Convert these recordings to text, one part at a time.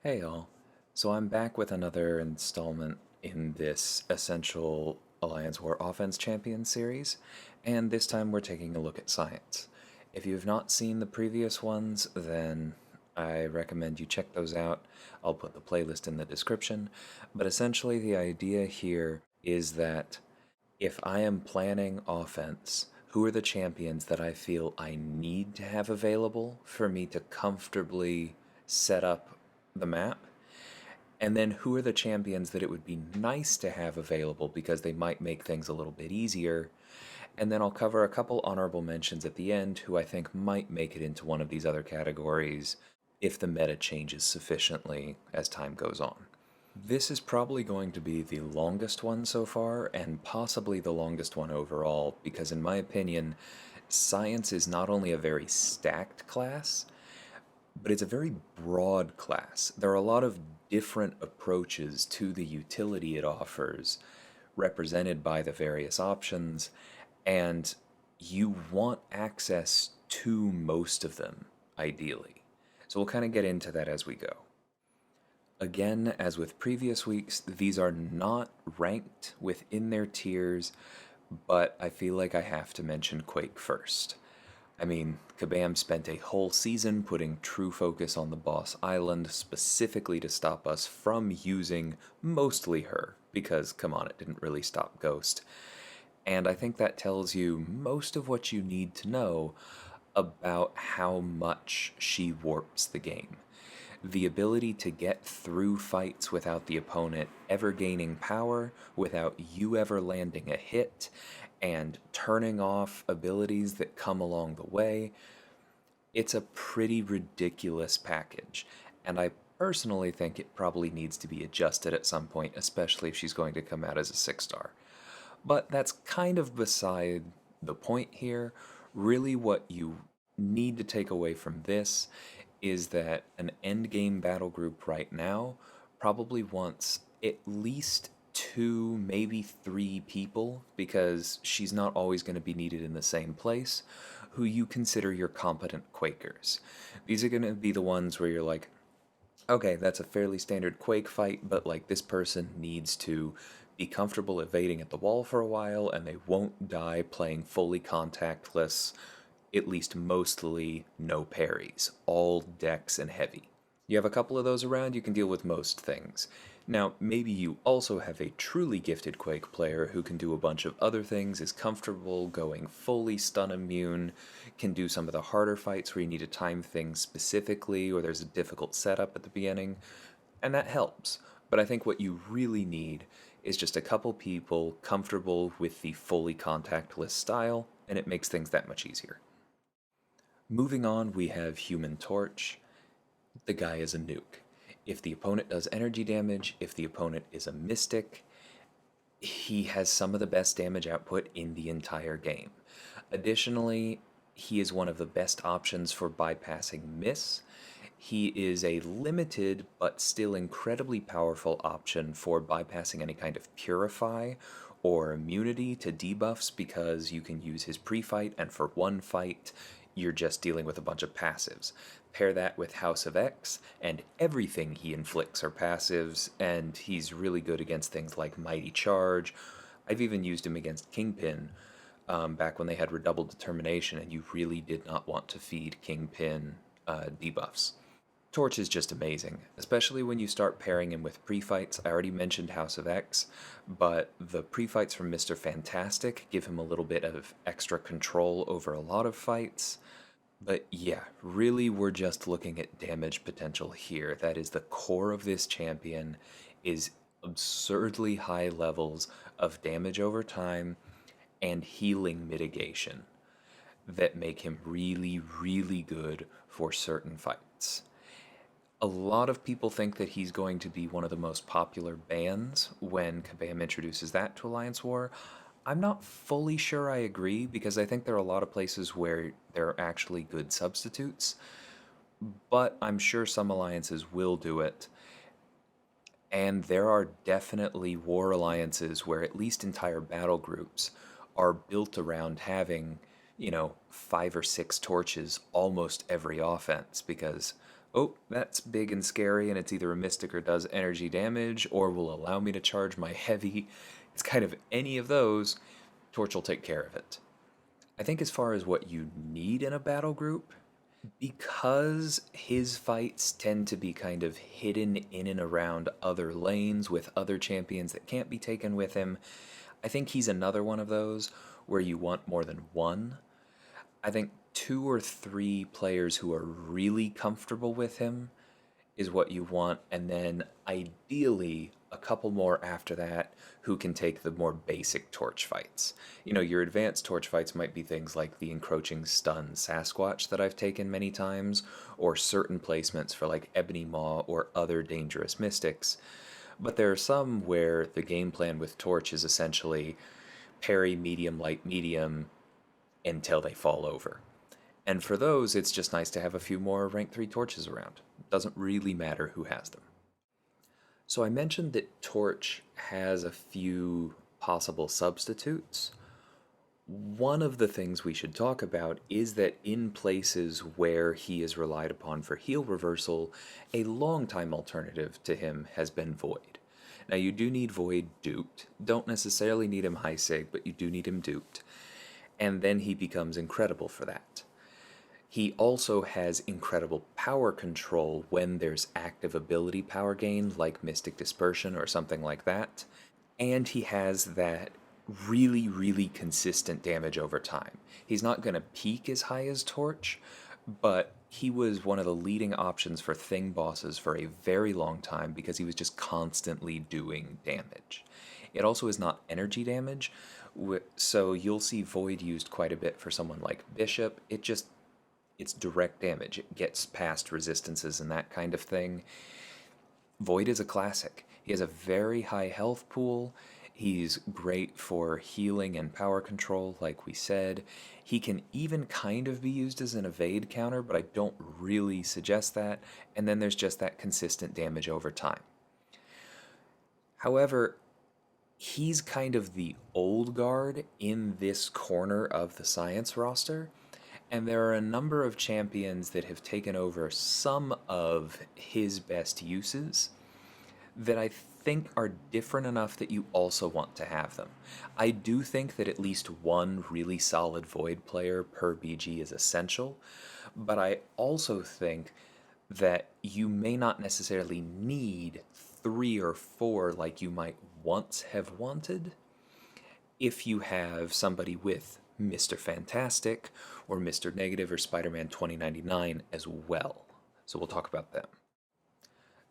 Hey all. So I'm back with another installment in this Essential Alliance War Offense Champion series, and this time we're taking a look at science. If you have not seen the previous ones, then I recommend you check those out. I'll put the playlist in the description, but essentially the idea here is that if I am planning offense, who are the champions that I feel I need to have available for me to comfortably set up the map? And then who are the champions that it would be nice to have available because they might make things a little bit easier? And then I'll cover a couple honorable mentions at the end who I think might make it into one of these other categories if the meta changes sufficiently as time goes on. This is probably going to be the longest one so far, and possibly the longest one overall, because in my opinion, science is not only a very stacked class, but it's a very broad class. There are a lot of different approaches to the utility it offers, represented by the various options, and you want access to most of them, ideally. So we'll kind of get into that as we go. Again, as with previous weeks, these are not ranked within their tiers, but I feel like I have to mention Quake first. I mean, Kabam spent a whole season putting true focus on the boss island specifically to stop us from using mostly her, because come on, it didn't really stop Ghost. And I think that tells you most of what you need to know about how much she warps the game. The ability to get through fights without the opponent ever gaining power, without you ever landing a hit, and turning off abilities that come along the way. It's a pretty ridiculous package, and I personally think it probably needs to be adjusted at some point, especially if she's going to come out as a 6-star. But that's kind of beside the point here. Really, what you need to take away from this is that an endgame battle group right now probably wants at least two, maybe three people, because she's not always going to be needed in the same place, who you consider your competent Quakers. These are going to be the ones where you're like, okay, that's a fairly standard Quake fight, but like this person needs to be comfortable evading at the wall for a while, and they won't die playing fully contactless, at least mostly no parries, all dex and heavy. You have a couple of those around, you can deal with most things. Now, maybe you also have a truly gifted Quake player who can do a bunch of other things, is comfortable going fully stun immune, can do some of the harder fights where you need to time things specifically, or there's a difficult setup at the beginning, and that helps. But I think what you really need is just a couple people comfortable with the fully contactless style, and it makes things that much easier. Moving on, we have Human Torch. The guy is a nuke. If the opponent does energy damage, if the opponent is a mystic, he has some of the best damage output in the entire game. Additionally, he is one of the best options for bypassing miss. He is a limited but still incredibly powerful option for bypassing any kind of purify or immunity to debuffs because you can use his pre-fight, and for one fight you're just dealing with a bunch of passives. Pair that with House of X, and everything he inflicts are passives, and he's really good against things like Mighty Charge. I've even used him against Kingpin back when they had Redoubled Determination, and you really did not want to feed Kingpin debuffs. Torch is just amazing, especially when you start pairing him with pre-fights. I already mentioned House of X, but the pre-fights from Mr. Fantastic give him a little bit of extra control over a lot of fights. But yeah, really we're just looking at damage potential here. That is the core of this champion, is absurdly high levels of damage over time and healing mitigation that make him really, really good for certain fights. A lot of people think that he's going to be one of the most popular bans when Kabam introduces that to Alliance War. I'm not fully sure I agree because I think there are a lot of places where there are actually good substitutes, but I'm sure some alliances will do it. And there are definitely war alliances where at least entire battle groups are built around having, 5 or 6 torches almost every offense because oh, that's big and scary, and it's either a mystic or does energy damage, or will allow me to charge my heavy. It's kind of any of those, Torch will take care of it. I think as far as what you need in a battle group, because his fights tend to be kind of hidden in and around other lanes with other champions that can't be taken with him, I think he's another one of those where you want more than one. I think two or three players who are really comfortable with him is what you want, and then ideally a couple more after that who can take the more basic torch fights. You know, your advanced torch fights might be things like the encroaching stun Sasquatch that I've taken many times, or certain placements for like Ebony Maw or other dangerous mystics. But there are some where the game plan with torch is essentially parry medium, light, medium until they fall over. And for those, it's just nice to have a few more rank 3 torches around. It doesn't really matter who has them. So I mentioned that Torch has a few possible substitutes. One of the things we should talk about is that in places where he is relied upon for heal reversal, a long-time alternative to him has been Void. Now you do need Void duped. Don't necessarily need him high sig, but you do need him duped. And then he becomes incredible for that. He also has incredible power control when there's active ability power gain, like Mystic Dispersion or something like that. And he has that really, really consistent damage over time. He's not going to peak as high as Torch, but he was one of the leading options for Thing bosses for a very long time because he was just constantly doing damage. It also is not energy damage, so you'll see Void used quite a bit for someone like Bishop. It's direct damage. It gets past resistances and that kind of thing. Void is a classic. He has a very high health pool. He's great for healing and power control, like we said. He can even kind of be used as an evade counter, but I don't really suggest that. And then there's just that consistent damage over time. However, he's kind of the old guard in this corner of the science roster. And there are a number of champions that have taken over some of his best uses that I think are different enough that you also want to have them. I do think that at least one really solid Void player per BG is essential, but I also think that you may not necessarily need 3 or 4 like you might once have wanted if you have somebody with Mr. Fantastic or Mr. Negative or Spider-Man 2099 as well. So we'll talk about them.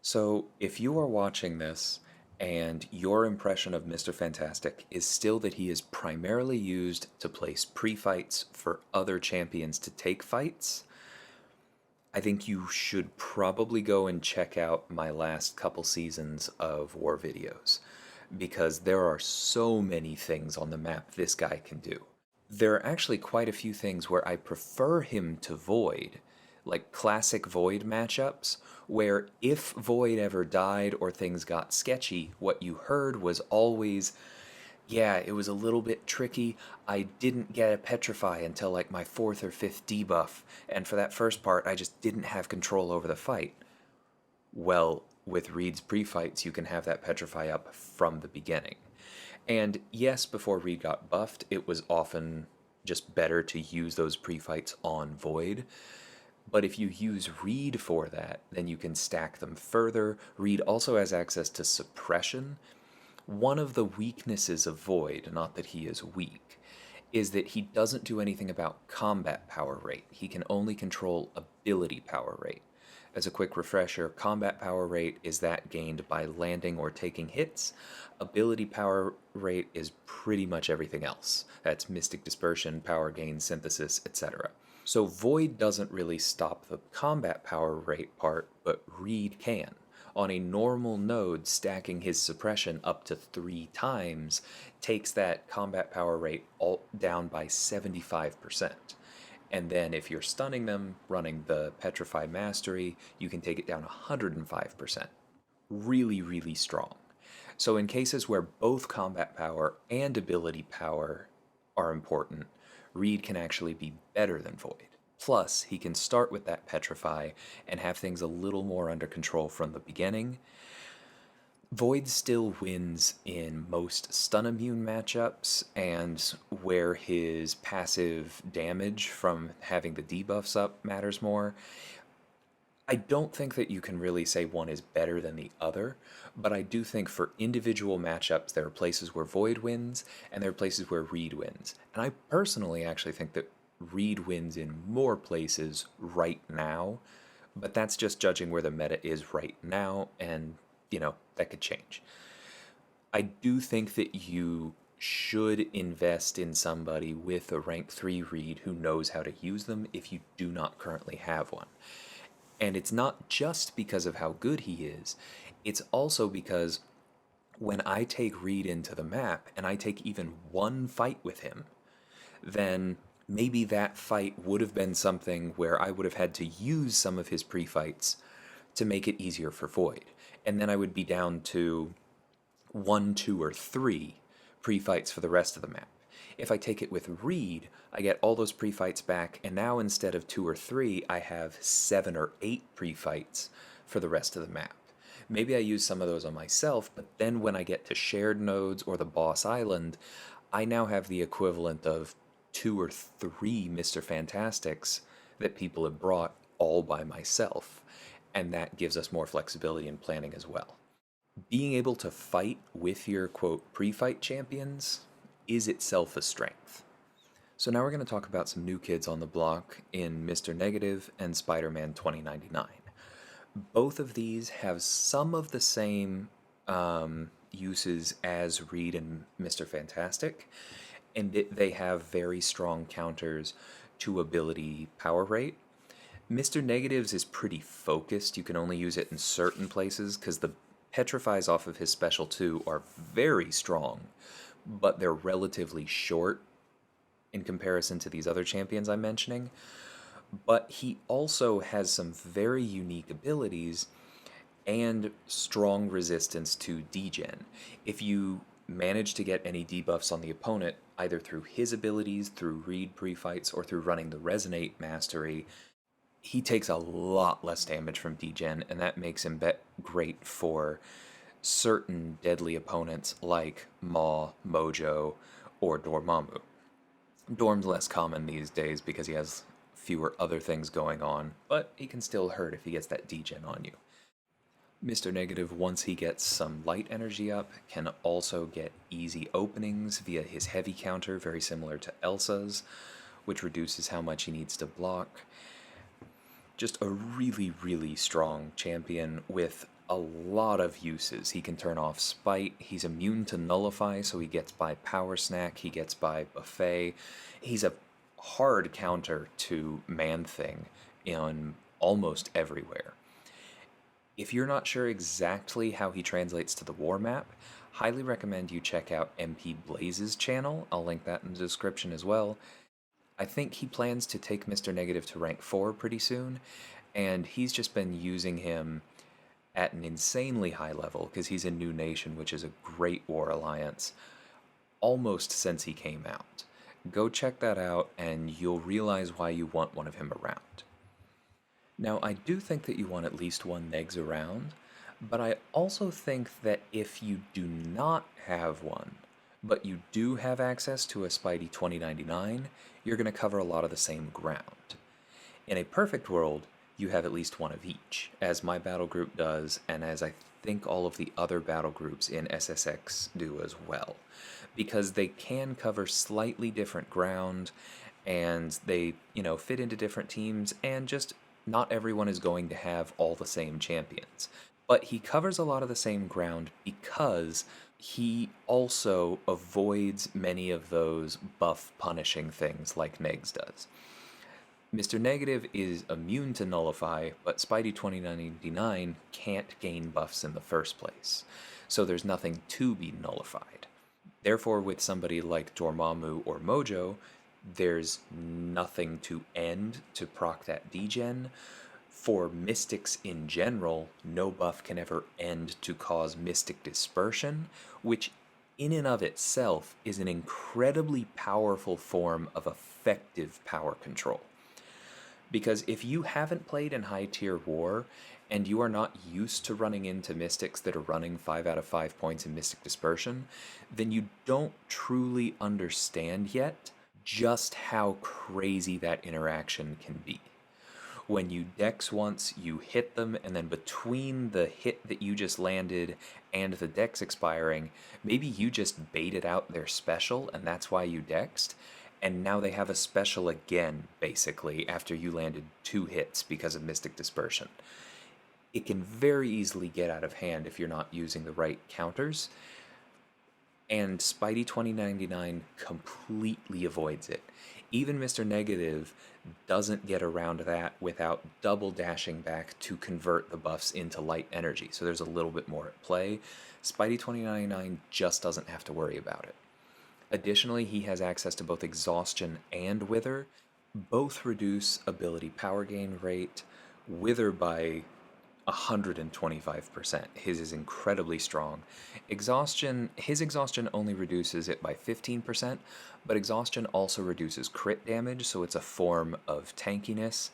So if you are watching this and your impression of Mr. Fantastic is still that he is primarily used to place pre-fights for other champions to take fights, I think you should probably go and check out my last couple seasons of War videos, because there are so many things on the map this guy can do. There are actually quite a few things where I prefer him to Void, like classic Void matchups, where if Void ever died or things got sketchy, what you heard was always, yeah, it was a little bit tricky. I didn't get a Petrify until like my 4th or 5th debuff, and for that first part, I just didn't have control over the fight. Well, with Reed's pre-fights, you can have that Petrify up from the beginning. And yes, before Reed got buffed, it was often just better to use those pre-fights on Void. But if you use Reed for that, then you can stack them further. Reed also has access to suppression. One of the weaknesses of Void, not that he is weak, is that he doesn't do anything about combat power rate. He can only control ability power rate. As a quick refresher, combat power rate is that gained by landing or taking hits. Ability power rate is pretty much everything else. That's Mystic Dispersion, power gain, synthesis, etc. So Void doesn't really stop the combat power rate part, but Reed can. On a normal node, stacking his suppression up to 3 times takes that combat power rate all down by 75%. And then if you're stunning them, running the Petrify Mastery, you can take it down 105%. Really, really strong. So in cases where both combat power and ability power are important, Reed can actually be better than Void. Plus, he can start with that Petrify and have things a little more under control from the beginning. Void still wins in most stun immune matchups, and where his passive damage from having the debuffs up matters more. I don't think that you can really say one is better than the other, but I do think for individual matchups, there are places where Void wins, and there are places where Reed wins. And I personally actually think that Reed wins in more places right now, but that's just judging where the meta is right now, and, that could change. I do think that you should invest in somebody with a rank 3 Reed who knows how to use them if you do not currently have one. And it's not just because of how good he is, it's also because when I take Reed into the map and I take even one fight with him, then maybe that fight would have been something where I would have had to use some of his pre-fights to make it easier for Void. And then I would be down to 1, 2, or 3 pre-fights for the rest of the map. If I take it with Reed, I get all those pre-fights back, and now instead of 2 or 3, I have 7 or 8 pre-fights for the rest of the map. Maybe I use some of those on myself, but then when I get to shared nodes or the boss island, I now have the equivalent of 2 or 3 Mr. Fantastics that people have brought all by myself, and that gives us more flexibility in planning as well. Being able to fight with your, quote, pre-fight champions is itself a strength. So now we're going to talk about some new kids on the block in Mr. Negative and Spider-Man 2099. Both of these have some of the same uses as Reed and Mr. Fantastic, and they have very strong counters to ability power rate. Mr. Negatives is pretty focused. You can only use it in certain places because the petrifies off of his special 2 are very strong, but they're relatively short in comparison to these other champions I'm mentioning. But he also has some very unique abilities and strong resistance to degen. If you manage to get any debuffs on the opponent, either through his abilities, through Reed pre-fights, or through running the Resonate Mastery, he takes a lot less damage from degen, and that makes him great for certain deadly opponents like Maw, Mojo, or Dormammu. Dorm's less common these days because he has fewer other things going on, but he can still hurt if he gets that degen on you. Mr. Negative, once he gets some light energy up, can also get easy openings via his heavy counter, very similar to Elsa's, which reduces how much he needs to block. Just a really, really strong champion with a lot of uses. He can turn off Spite, he's immune to Nullify, so he gets by Power Snack, he gets by Buffet. He's a hard counter to Man-Thing in almost everywhere. If you're not sure exactly how he translates to the war map, highly recommend you check out MP Blaze's channel. I'll link that in the description as well. I think he plans to take Mr. Negative to rank 4 pretty soon, and he's just been using him at an insanely high level because he's in New Nation, which is a great war alliance, almost since he came out. Go check that out and you'll realize why you want one of him around. Now, I do think that you want at least one Negs around, but I also think that if you do not have one, but you do have access to a Spidey 2099, you're going to cover a lot of the same ground. In a perfect world, you have at least one of each, as my battle group does, and as I think all of the other battle groups in SSX do as well, because they can cover slightly different ground, and they, fit into different teams, and just not everyone is going to have all the same champions. But he covers a lot of the same ground because he also avoids many of those buff punishing things like Negs does. Mr. Negative is immune to Nullify, but Spidey 2099 can't gain buffs in the first place, so there's nothing to be nullified. Therefore, with somebody like Dormammu or Mojo, there's nothing to end to proc that degen. For Mystics in general, no buff can ever end to cause Mystic Dispersion, which in and of itself is an incredibly powerful form of effective power control. Because if you haven't played in high tier war and you are not used to running into mystics that are running 5 out of 5 points in Mystic Dispersion, then you don't truly understand yet just how crazy that interaction can be. When you dex once, you hit them, and then between the hit that you just landed and the dex expiring, maybe you just baited out their special, and that's why you dexed, and now they have a special again, basically, after you landed 2 hits because of Mystic Dispersion. It can very easily get out of hand if you're not using the right counters, and Spidey 2099 completely avoids it. Even Mr. Negative doesn't get around that without double dashing back to convert the buffs into light energy, so there's a little bit more at play. Spidey 2099 just doesn't have to worry about it. Additionally, he has access to both Exhaustion and Wither. Both reduce ability power gain rate. Wither by 125%. His is incredibly strong. His exhaustion only reduces it by 15%, but exhaustion also reduces crit damage, so it's a form of tankiness,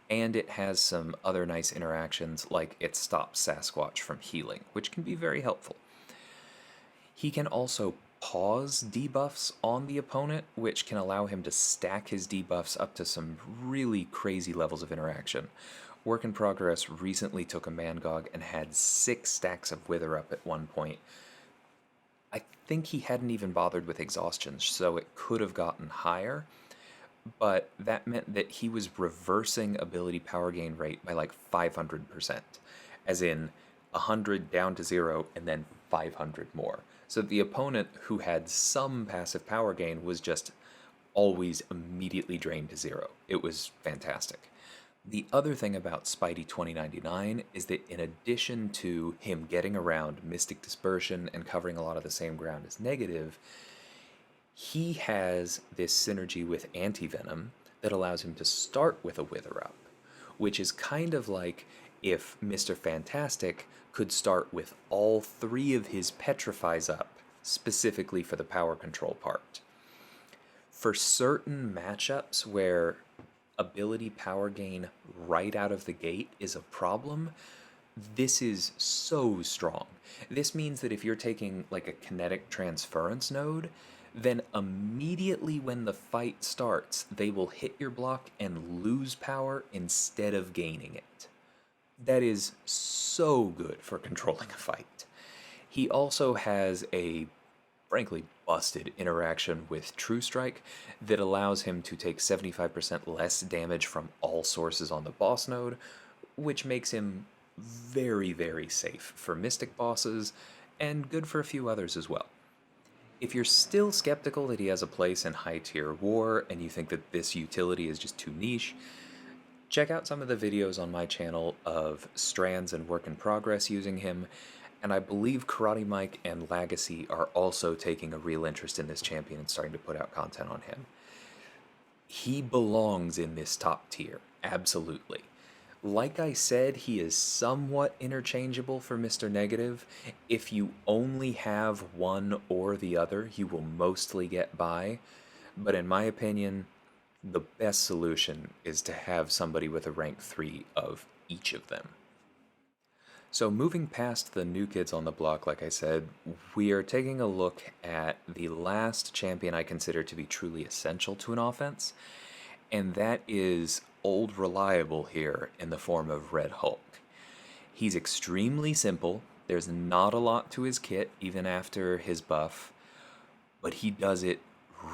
and it has some other nice interactions, like it stops Sasquatch from healing, which can be very helpful. He can also pause debuffs on the opponent, which can allow him to stack his debuffs up to some really crazy levels of interaction. Work in Progress recently took a Mangog and had 6 stacks of Wither up at one point. I think he hadn't even bothered with Exhaustion, so it could have gotten higher, but that meant that he was reversing ability power gain rate by like 500%, as in 100 down to 0 and then 500 more. So the opponent who had some passive power gain was just always immediately drained to 0. It was fantastic. The other thing about Spidey 2099 is that in addition to him getting around Mystic Dispersion and covering a lot of the same ground as Negative, he has this synergy with Anti-Venom that allows him to start with a Wither up, which is kind of like if Mr. Fantastic could start with all 3 of his Petrifies up, specifically for the power control part. For certain matchups where ability power gain right out of the gate is a problem, this is so strong. This means that if you're taking like a kinetic transference node, then immediately when the fight starts, they will hit your block and lose power instead of gaining it. That is so good for controlling a fight. He also has a frankly busted interaction with True Strike that allows him to take 75% less damage from all sources on the boss node, which makes him very, very safe for Mystic bosses, and good for a few others as well. If you're still skeptical that he has a place in high tier war, and you think that this utility is just too niche, check out some of the videos on my channel of Strands and Work in Progress using him, and I believe Karate Mike and Legacy are also taking a real interest in this champion and starting to put out content on him. He belongs in this top tier, absolutely. Like I said, he is somewhat interchangeable for Mr. Negative. If you only have one or the other, you will mostly get by. But in my opinion, the best solution is to have somebody with a rank 3 of each of them. So moving past the new kids on the block, like I said, we are taking a look at the last champion I consider to be truly essential to an offense, and that is old reliable here in the form of Red Hulk. He's extremely simple, there's not a lot to his kit even after his buff, but he does it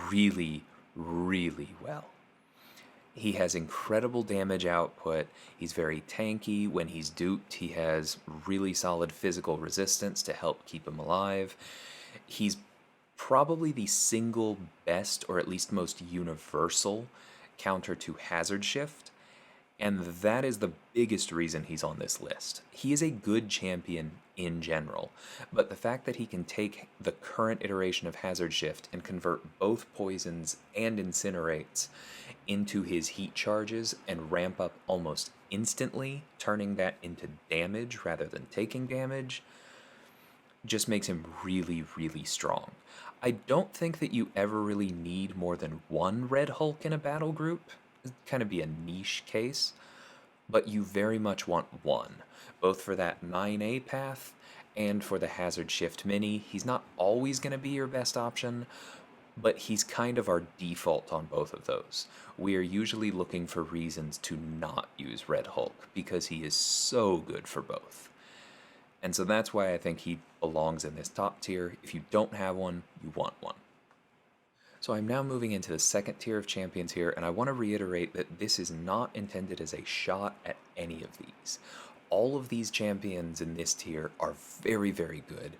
really, really well. He has incredible damage output, he's very tanky. When he's duped, he has really solid physical resistance to help keep him alive. He's probably the single best, or at least most universal, counter to Hazard Shift, and that is the biggest reason he's on this list. He is a good champion in general, but the fact that he can take the current iteration of Hazard Shift and convert both poisons and incinerates into his heat charges and ramp up almost instantly, turning that into damage rather than taking damage, just makes him really, really strong. I don't think that you ever really need more than one Red Hulk in a battle group, kind of be a niche case, but you very much want one, both for that 9A path and for the Hazard Shift Mini. He's not always going to be your best option, but he's kind of our default on both of those. We are usually looking for reasons to not use Red Hulk because he is so good for both. And so that's why I think he belongs in this top tier. If you don't have one, you want one. So I'm now moving into the second tier of champions here, and I want to reiterate that this is not intended as a shot at any of these. All of these champions in this tier are very, very good.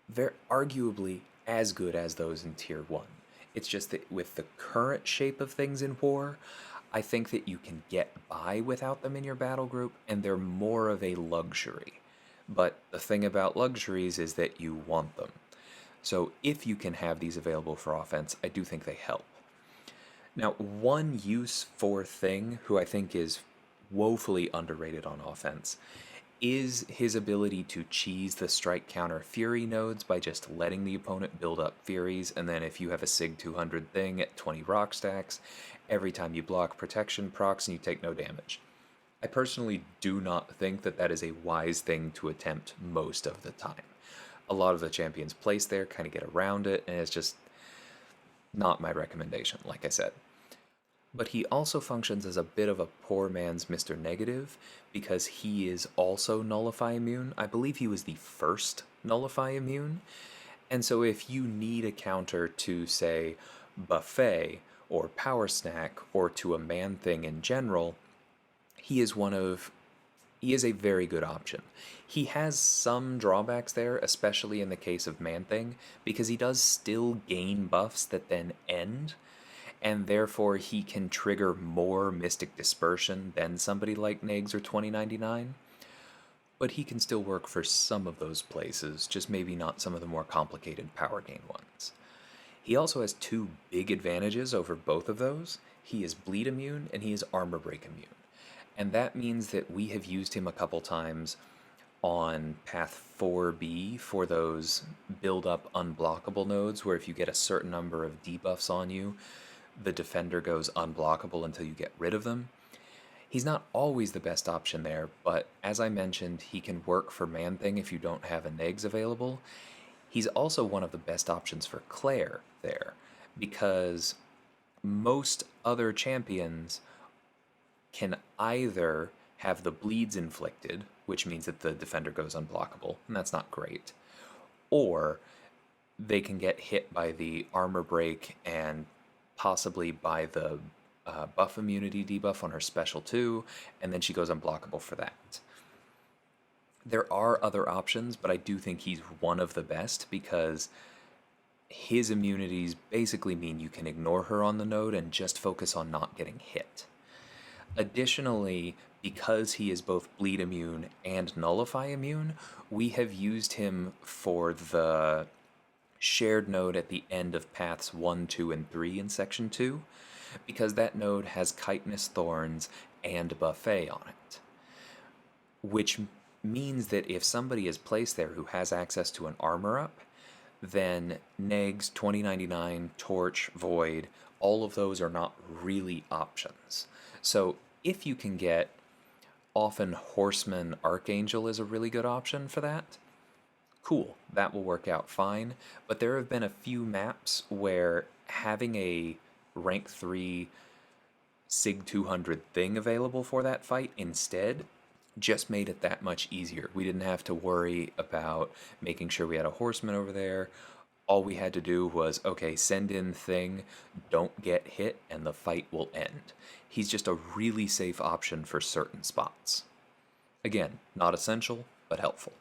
They're arguably as good as those in tier 1. It's just that with the current shape of things in war, I think that you can get by without them in your battle group, and they're more of a luxury. But the thing about luxuries is that you want them. So if you can have these available for offense, I do think they help. Now, one useful thing who I think is woefully underrated on offense is his ability to cheese the strike counter fury nodes by just letting the opponent build up furies, and then if you have a Sig 200 thing at 20 rock stacks, every time you block protection procs and you take no damage. I personally do not think that that is a wise thing to attempt most of the time. A lot of the champions placed there kind of get around it, and it's just not my recommendation, like I said. But he also functions as a bit of a poor man's Mr. Negative, because he is also Nullify Immune. I believe he was the first Nullify Immune. And so if you need a counter to, say, Buffet, or Power Snack, or to a Man-Thing in general, he is a very good option. He has some drawbacks there, especially in the case of Man-Thing, because he does still gain buffs that then end, and therefore he can trigger more Mystic Dispersion than somebody like Nags or 2099. But he can still work for some of those places, just maybe not some of the more complicated power gain ones. He also has two big advantages over both of those. He is bleed immune and he is armor break immune. And that means that we have used him a couple times on path 4B for those build up unblockable nodes, where if you get a certain number of debuffs on you, the defender goes unblockable until you get rid of them. He's not always the best option there, but as I mentioned, he can work for Man-Thing if you don't have a Negs available. He's also one of the best options for Claire there, because most other champions can either have the bleeds inflicted, which means that the defender goes unblockable, and that's not great, or they can get hit by the armor break and possibly by the buff immunity debuff on her special too, and then she goes unblockable for that. There are other options, but I do think he's one of the best because his immunities basically mean you can ignore her on the node and just focus on not getting hit. Additionally, because he is both bleed immune and nullify immune, we have used him for the shared node at the end of paths 1, 2, and 3 in section 2, because that node has chitinous thorns and buffet on it. Which means that if somebody is placed there who has access to an armor up, then Negs, 2099, Torch, Void, all of those are not really options. So if you can get, often Horseman Archangel is a really good option for that. Cool, that will work out fine. But there have been a few maps where having a rank 3 Sig 200 thing available for that fight instead just made it that much easier. We didn't have to worry about making sure we had a Horseman over there. All we had to do was, okay, send in thing, don't get hit, and the fight will end. He's just a really safe option for certain spots. Again, not essential, but helpful.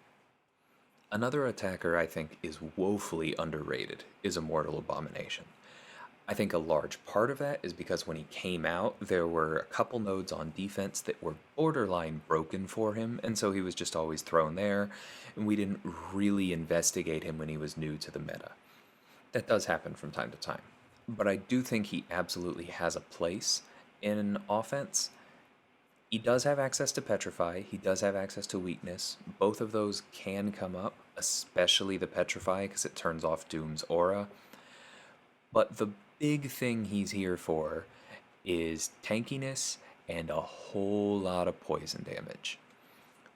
Another attacker I think is woefully underrated is Immortal Abomination. I think a large part of that is because when he came out, there were a couple nodes on defense that were borderline broken for him, and so he was just always thrown there, and we didn't really investigate him when he was new to the meta. That does happen from time to time. But I do think he absolutely has a place in offense. He does have access to Petrify, he does have access to Weakness. Both of those can come up, especially the Petrify, because it turns off Doom's aura. But the big thing he's here for is tankiness and a whole lot of poison damage.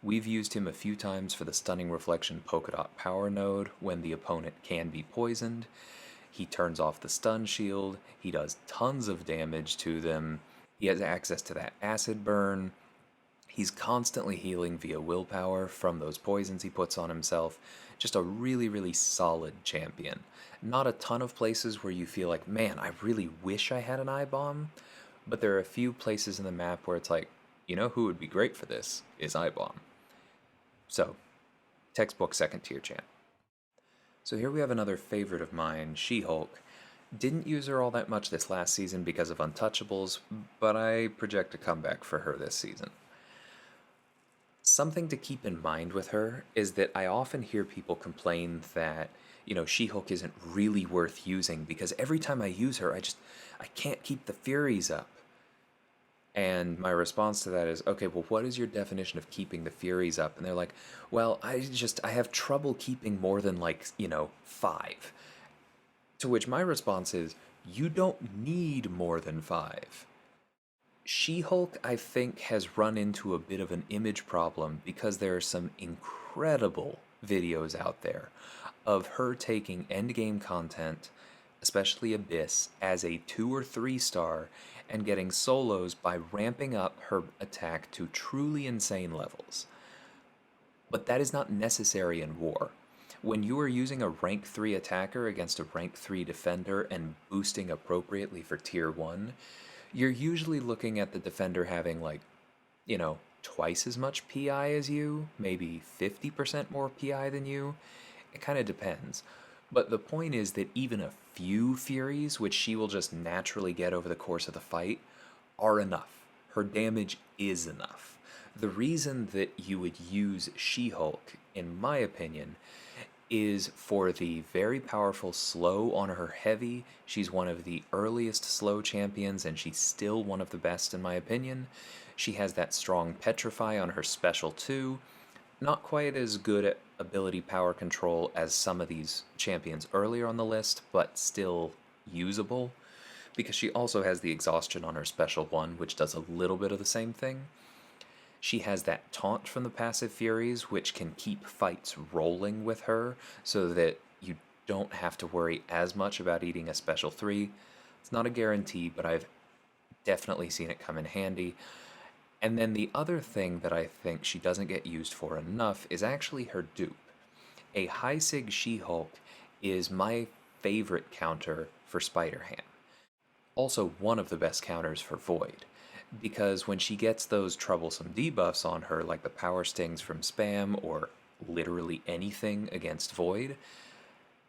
We've used him a few times for the Stunning Reflection Polka Dot Power Node when the opponent can be poisoned. He turns off the stun shield, he does tons of damage to them, he has access to that acid burn, he's constantly healing via willpower from those poisons he puts on himself. Just a really, really solid champion. Not a ton of places where you feel like, man, I really wish I had an eye bomb, but there are a few places in the map where it's like, you know who would be great for this is eye bomb. So, textbook second tier champ. So here we have another favorite of mine, She-Hulk. Didn't use her all that much this last season because of Untouchables, but I project a comeback for her this season. Something to keep in mind with her is that I often hear people complain that, She-Hulk isn't really worth using because every time I use her, I can't keep the Furies up. And my response to that is, okay, well, what is your definition of keeping the Furies up? And they're like, well, I have trouble keeping more than 5. To which my response is, you don't need more than 5. She-Hulk, I think, has run into a bit of an image problem because there are some incredible videos out there of her taking endgame content, especially Abyss, as a 2 or 3 star and getting solos by ramping up her attack to truly insane levels. But that is not necessary in war. When you are using a rank 3 attacker against a rank 3 defender and boosting appropriately for tier 1, you're usually looking at the defender having twice as much PI as you, maybe 50% more PI than you. It kind of depends. But the point is that even a few Furies, which she will just naturally get over the course of the fight, are enough. Her damage is enough. The reason that you would use She-Hulk, in my opinion, is for the very powerful slow on her heavy. She's one of the earliest slow champions, and she's still one of the best in my opinion. She has that strong Petrify on her special too. Not quite as good at ability power control as some of these champions earlier on the list, but still usable, because she also has the exhaustion on her special 1, which does a little bit of the same thing. She has that taunt from the passive Furies, which can keep fights rolling with her so that you don't have to worry as much about eating a special 3. It's not a guarantee, but I've definitely seen it come in handy. And then the other thing that I think she doesn't get used for enough is actually her dupe. A high sig She-Hulk is my favorite counter for Spider-Ham. Also one of the best counters for Void, because when she gets those troublesome debuffs on her, like the power stings from spam or literally anything against Void,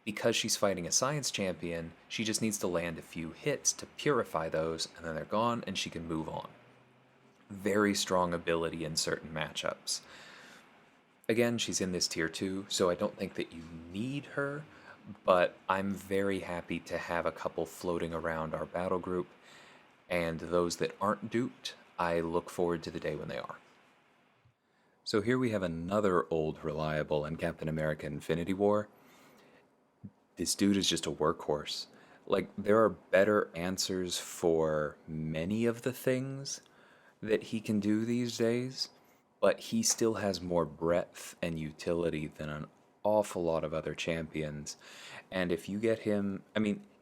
because she's fighting a science champion, she just needs to land a few hits to purify those, and then they're gone and she can move on. Very strong ability in certain matchups. Again, she's in this tier 2, so I don't think that you need her, but I'm very happy to have a couple floating around our battle group, and those that aren't duped, I look forward to the day when they are. So here we have another old reliable in Captain America Infinity War. This dude is just a workhorse. There are better answers for many of the things that he can do these days, but he still has more breadth and utility than an awful lot of other champions. And if you get him,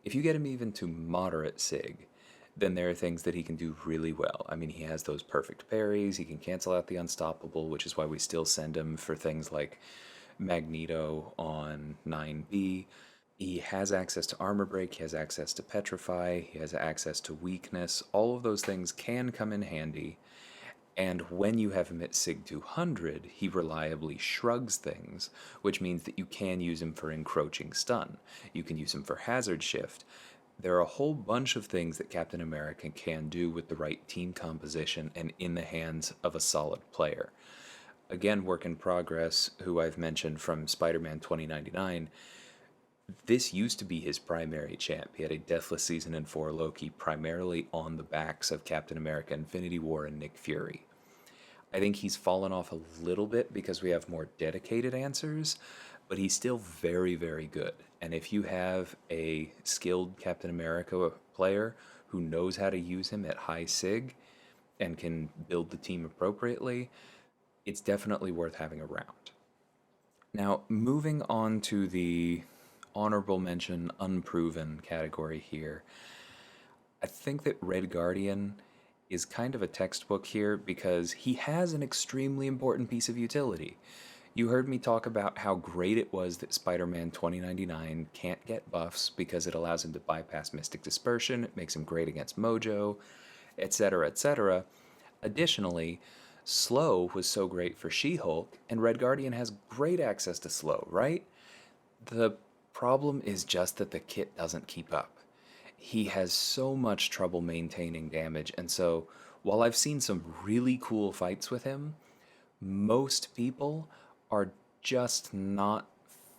if you get him even to moderate sig, then there are things that he can do really well. He has those perfect parries, he can cancel out the unstoppable, which is why we still send him for things like Magneto on 9B. He has access to armor break, he has access to petrify, he has access to weakness. All of those things can come in handy. And when you have him at Sig 200, he reliably shrugs things, which means that you can use him for encroaching stun. You can use him for hazard shift. There are a whole bunch of things that Captain America can do with the right team composition and in the hands of a solid player. Again, work in progress, who I've mentioned from Spider-Man 2099, this used to be his primary champ. He had a deathless season in 4 Loki primarily on the backs of Captain America Infinity War and Nick Fury. I think he's fallen off a little bit because we have more dedicated answers, but he's still very, very good. And if you have a skilled Captain America player who knows how to use him at high sig and can build the team appropriately, it's definitely worth having around. Now, moving on to the honorable mention unproven category here, I think that Red Guardian is kind of a textbook here because he has an extremely important piece of utility. You heard me talk about how great it was that Spider-Man 2099 can't get buffs because it allows him to bypass Mystic Dispersion, it makes him great against Mojo, etc., etc. Additionally, Slow was so great for She-Hulk, and Red Guardian has great access to Slow, right? The problem is just that the kit doesn't keep up. He has so much trouble maintaining damage, and so while I've seen some really cool fights with him, most people are just not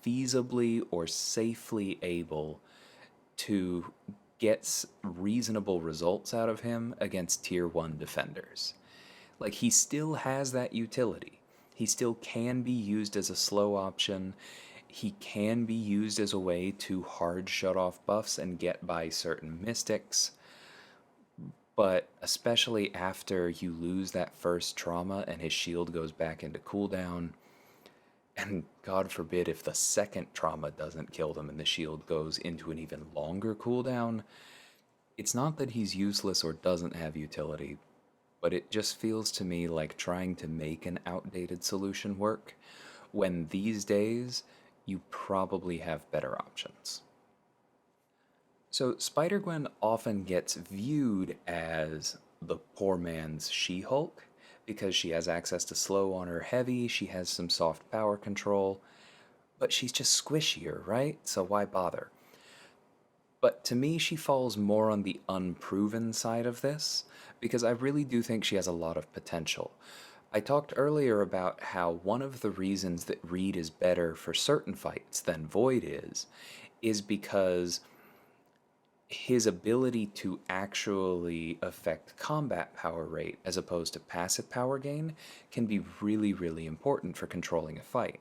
feasibly or safely able to get reasonable results out of him against tier 1 defenders. Like, he still has that utility. He still can be used as a slow option. He can be used as a way to hard shut off buffs and get by certain mystics. But especially after you lose that first trauma and his shield goes back into cooldown, and God forbid if the second trauma doesn't kill them and the shield goes into an even longer cooldown, it's not that he's useless or doesn't have utility, but it just feels to me like trying to make an outdated solution work, when these days you probably have better options. So Spider-Gwen often gets viewed as the poor man's She-Hulk because she has access to slow on her heavy, she has some soft power control, but she's just squishier, right? So why bother? But to me, she falls more on the unproven side of this, because I really do think she has a lot of potential. I talked earlier about how one of the reasons that Reed is better for certain fights than Void is because his ability to actually affect combat power rate as opposed to passive power gain can be really, really important for controlling a fight.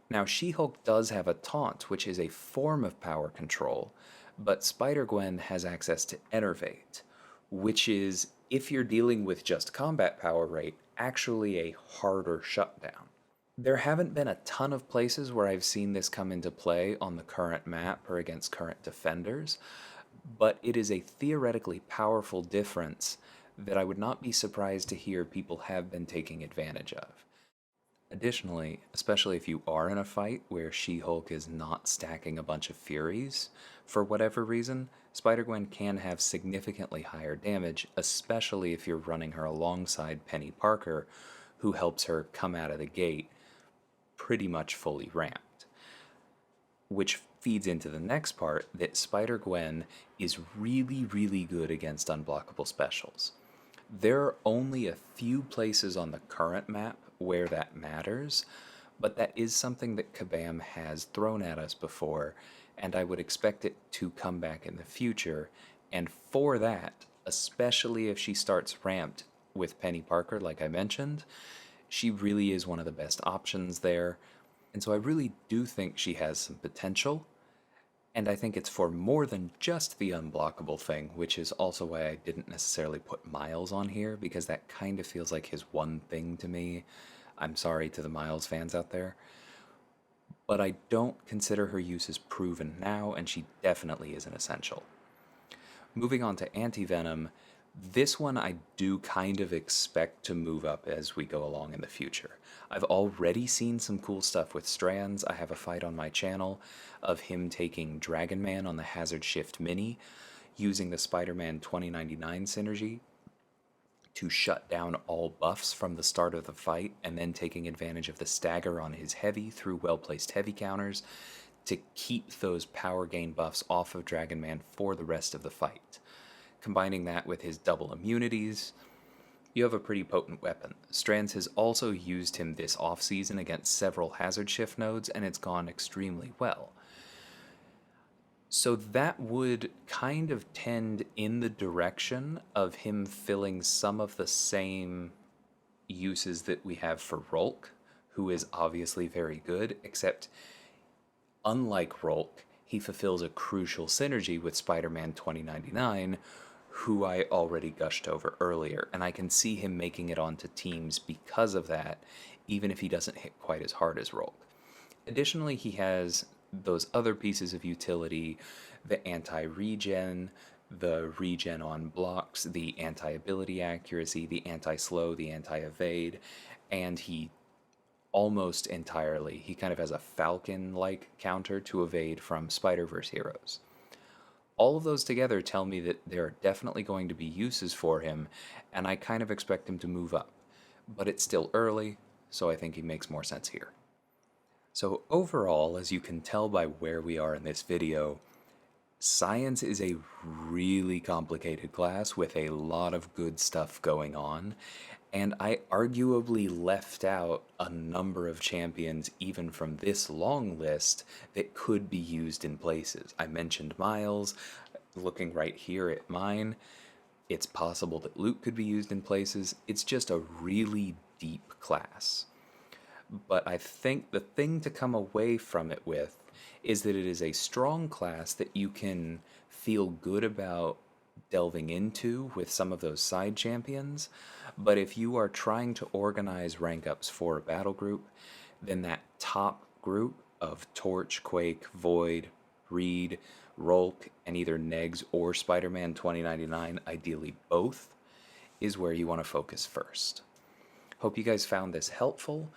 Now, She-Hulk does have a taunt, which is a form of power control, but Spider-Gwen has access to Enervate, which is, if you're dealing with just combat power rate, actually a harder shutdown. There haven't been a ton of places where I've seen this come into play on the current map or against current defenders, but it is a theoretically powerful difference that I would not be surprised to hear people have been taking advantage of. Additionally, especially if you are in a fight where She-Hulk is not stacking a bunch of Furies, for whatever reason, Spider-Gwen can have significantly higher damage, especially if you're running her alongside Penny Parker, who helps her come out of the gate pretty much fully ramped. Which feeds into the next part, that Spider-Gwen is really, really good against unblockable specials. There are only a few places on the current map where that matters, but that is something that Kabam has thrown at us before, and I would expect it to come back in the future. And for that, especially if she starts ramped with Penny Parker, like I mentioned, she really is one of the best options there. And so I really do think she has some potential. And I think it's for more than just the unblockable thing, which is also why I didn't necessarily put Miles on here, because that kind of feels like his one thing to me. I'm sorry to the Miles fans out there. But I don't consider her use as proven now, and she definitely is an essential. Moving on to Anti-Venom, this one I do kind of expect to move up as we go along in the future. I've already seen some cool stuff with Strands. I have a fight on my channel of him taking Dragon Man on the Hazard Shift Mini, using the Spider-Man 2099 synergy to shut down all buffs from the start of the fight, and then taking advantage of the stagger on his heavy through well-placed heavy counters to keep those power gain buffs off of Dragon Man for the rest of the fight. Combining that with his double immunities, you have a pretty potent weapon. Strands has also used him this off-season against several hazard shift nodes, and it's gone extremely well. So that would kind of tend in the direction of him filling some of the same uses that we have for Rolk, who is obviously very good, except unlike Rolk, he fulfills a crucial synergy with Spider-Man 2099, who I already gushed over earlier, and I can see him making it onto teams because of that, even if he doesn't hit quite as hard as Rolk. Additionally, he has those other pieces of utility, the anti-regen, the regen on blocks, the anti-ability accuracy, the anti-slow, the anti-evade, and he almost entirely, he kind of has a Falcon-like counter to evade from Spider-Verse heroes. All of those together tell me that there are definitely going to be uses for him, and I kind of expect him to move up. But it's still early, so I think he makes more sense here. So overall, as you can tell by where we are in this video, Science is a really complicated class with a lot of good stuff going on, and I arguably left out a number of champions even from this long list that could be used in places. I mentioned Miles. Looking right here at mine, it's possible that Luke could be used in places. It's just a really deep class. But I think the thing to come away from it with is that it is a strong class that you can feel good about delving into with some of those side champions. But if you are trying to organize rank ups for a battle group, then that top group of Torch, Quake, Void, Reed, Rolk, and either Negs or Spider-Man 2099, ideally both, is where you want to focus first. Hope you guys found this helpful.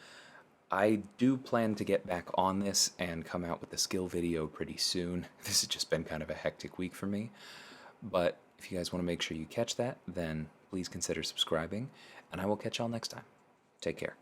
I do plan to get back on this and come out with the skill video pretty soon. This has just been kind of a hectic week for me. But if you guys want to make sure you catch that, then please consider subscribing, and I will catch y'all next time. Take care.